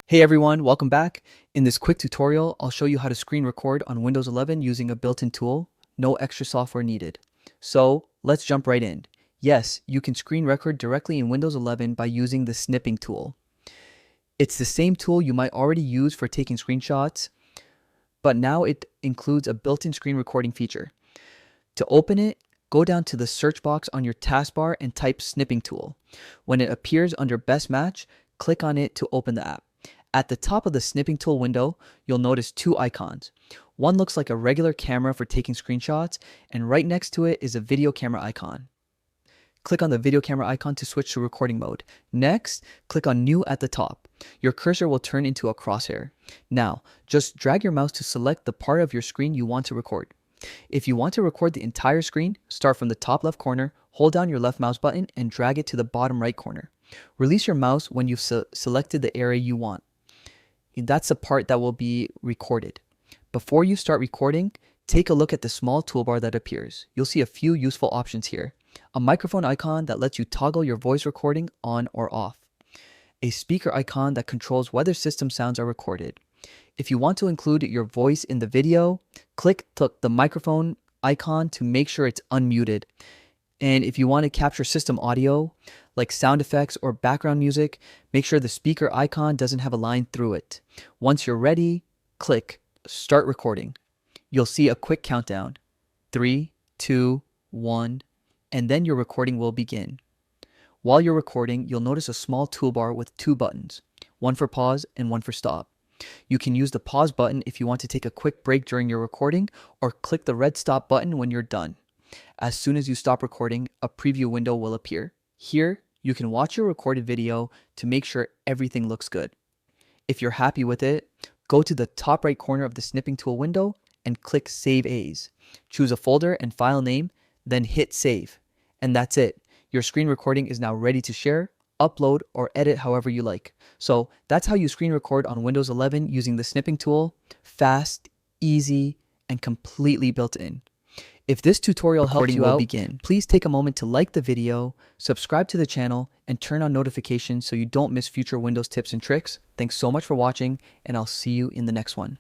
Hey everyone, welcome back. In this quick tutorial, I'll show you how to screen record on Windows 11 using a built-in tool. No extra software needed. So let's jump right in. Yes, you can screen record directly in Windows 11 by using the snipping tool. It's the same tool you might already use for taking screenshots, but now it includes a built-in screen recording feature. To open it, go down to the search box on your taskbar and type snipping tool. When it appears under best match, click on it to open the app. At the top of the snipping tool window, you'll notice two icons. One looks like a regular camera for taking screenshots, and right next to it is a video camera icon. Click on the video camera icon to switch to recording mode. Next, click on New at the top. Your cursor will turn into a crosshair. Now, just drag your mouse to select the part of your screen you want to record. If you want to record the entire screen, start from the top left corner, hold down your left mouse button, and drag it to the bottom right corner. Release your mouse when you've selected the area you want. That's the part that will be recorded. Before you start recording, take a look at the small toolbar that appears. You'll see a few useful options here. A microphone icon that lets you toggle your voice recording on or off. A speaker icon that controls whether system sounds are recorded. If you want to include your voice in the video, click the microphone icon to make sure it's unmuted. And if you want to capture system audio, like sound effects or background music, make sure the speaker icon doesn't have a line through it. Once you're ready, click Start Recording. You'll see a quick countdown. 3, 2, 1, and then your recording will begin. While you're recording, you'll notice a small toolbar with two buttons, one for pause and one for stop. You can use the pause button if you want to take a quick break during your recording, or click the red stop button when you're done. As soon as you stop recording, a preview window will appear. Here, you can watch your recorded video to make sure everything looks good. If you're happy with it, go to the top right corner of the snipping tool window and click Save As. Choose a folder and file name, then hit Save. And that's it. Your screen recording is now ready to share, upload, or edit however you like. So that's how you screen record on Windows 11 using the snipping tool. Fast, easy, and completely built in. If this tutorial helped you out, please take a moment to like the video, subscribe to the channel, and turn on notifications so you don't miss future Windows tips and tricks. Thanks so much for watching, and I'll see you in the next one.